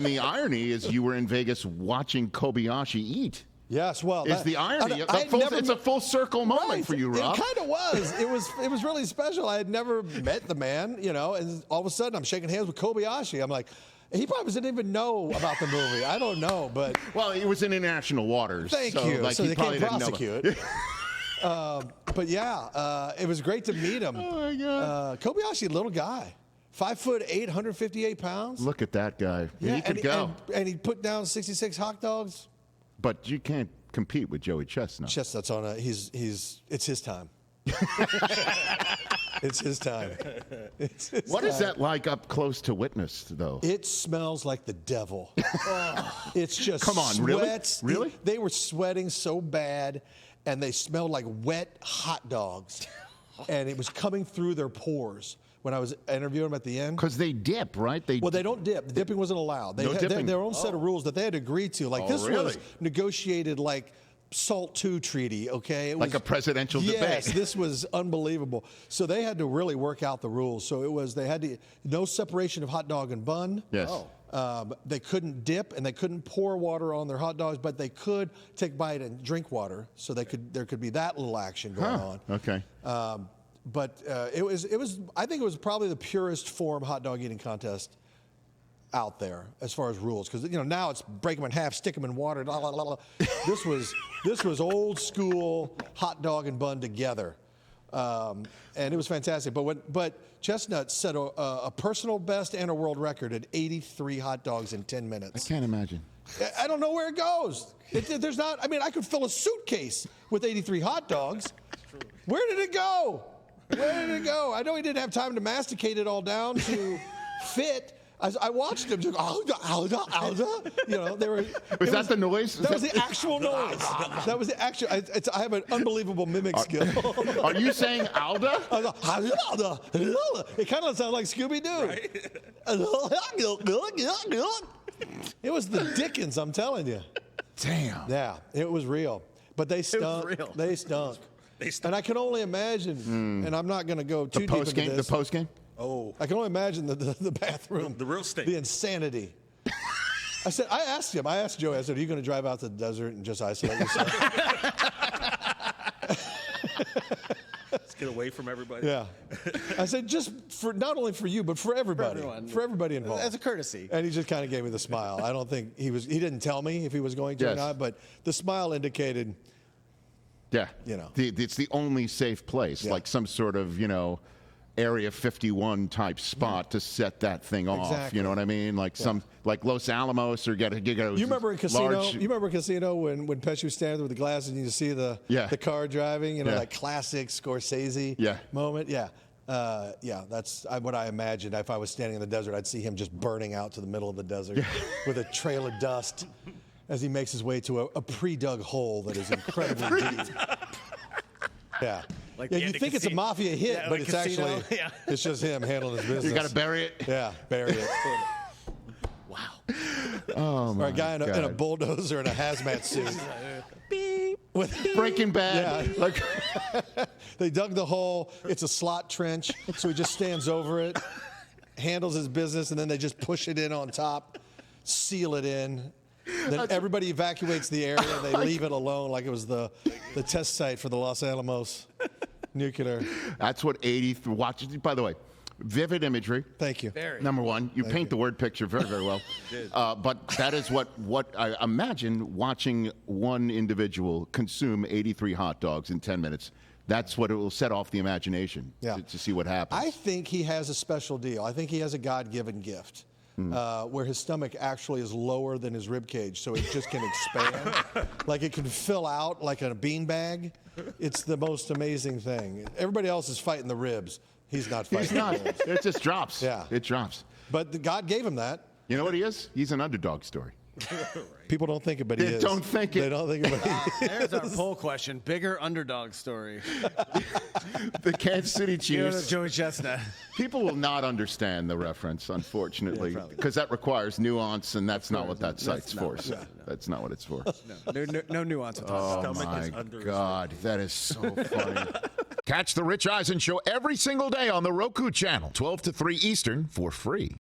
The irony is you were in Vegas watching Kobayashi eat. Yes, well, It's the irony. It's a full circle moment for you, Rob. It kind of was. It was really special. I had never met the man, and all of a sudden I'm shaking hands with Kobayashi. I'm like, he probably didn't even know about the movie. I don't know, but well, he was in international waters. Thank you. Like, so he they probably can't didn't prosecute. But yeah, it was great to meet him. Oh my God. Kobayashi, little guy. 5'8", 158 pounds. Look at that guy. Yeah, he could go. And he put down 66 hot dogs. But you can't compete with Joey Chestnut. Chestnut's on it's his time. It's his time. What is that like up close to witness, though? It smells like the devil. It's just Come on, sweats. Really? They were sweating so bad, and they smelled like wet hot dogs. And it was coming through their pores when I was interviewing them at the end. Because they dip, right? They don't dip. The dipping wasn't allowed. They had their own set of rules that they had to agree to. Like this was negotiated like SALT II treaty, okay? It like was, a presidential debate. Yes, this was unbelievable. So they had to really work out the rules. So they had to, no separation of hot dog and bun. Yes. They couldn't dip and they couldn't pour water on their hot dogs, but they could take a bite and drink water. So there could be that little action going on. Okay. But it was. I think it was probably the purest form hot dog eating contest out there as far as rules, because now it's break them in half, stick them in water. Blah, blah, blah, blah. This was old school hot dog and bun together, and it was fantastic. But Chestnut set a personal best and a world record at 83 hot dogs in 10 minutes. I can't imagine. I don't know where it goes. There's not. I mean, I could fill a suitcase with 83 hot dogs. Where did it go? Where did it go? I know he didn't have time to masticate it all down to fit. I watched him just they were. Was that the noise? That was the actual noise. That was the actual. I have an unbelievable mimic skill. Are you saying Alda? It kind of sounds like Scooby-Doo. Right? It was the Dickens, I'm telling you. Damn. Yeah, it was real. But they stunk. They stunk. And I can only imagine, and I'm not going to go too deep into this. The post game? Oh. I can only imagine the bathroom. The real stink. The insanity. I asked Joey, I said, are you going to drive out to the desert and just isolate yourself? Let's get away from everybody. Yeah. I said, just for not only for you, but for everybody. For everybody involved. As a courtesy. And he just kind of gave me the smile. I don't think he didn't tell me if he was going to or not, but the smile indicated. Yeah. It's the only safe place, like some sort of, Area 51 type spot to set that thing off. Exactly. You know what I mean? Like like Los Alamos or get You remember in Casino? You remember in Casino when Pesci was standing there with the glasses and you see the car driving, that classic Scorsese moment. Yeah. That's what I imagined. If I was standing in the desert, I'd see him just burning out to the middle of the desert with a trail of dust as he makes his way to a pre-dug hole that is incredibly deep. Yeah. Like you think it's a mafia hit, but it's Casino. actually it's just him handling his business. You got to bury it? Yeah, bury it. Wow. Oh, my Or a guy in a bulldozer and a hazmat suit. Beep. With Breaking Bad. Yeah. Like they dug the hole. It's a slot trench, so he just stands over it, handles his business, and then they just push it in on top, seal it in. Then everybody evacuates the area and they leave it alone like it was the test site for the Los Alamos nuclear. That's what 83. Watch. By the way, vivid imagery. Thank you. Number one, you paint the word picture very, very well. But that is what I imagine watching one individual consume 83 hot dogs in 10 minutes. That's what it will set off the imagination to see what happens. I think he has a special deal. I think he has a God-given gift. Where his stomach actually is lower than his rib cage, so it just can expand. Like it can fill out like a beanbag. It's the most amazing thing. Everybody else is fighting the ribs. He's not fighting the ribs. It just drops. Yeah. It drops. But God gave him that. You know what he is? He's an underdog story. People don't think it, but he is. They don't think it. They don't think it, but he is. There's our poll question. Bigger underdog story. The Kansas City Chiefs. Joey Chestnut. People will not understand the reference, unfortunately, because that requires nuance, and that's not what that site's for. So that's not what it's for. No nuance. Oh, my God. That is so funny. Catch the Rich Eisen Show every single day on the Roku channel, 12 to 3 Eastern, for free.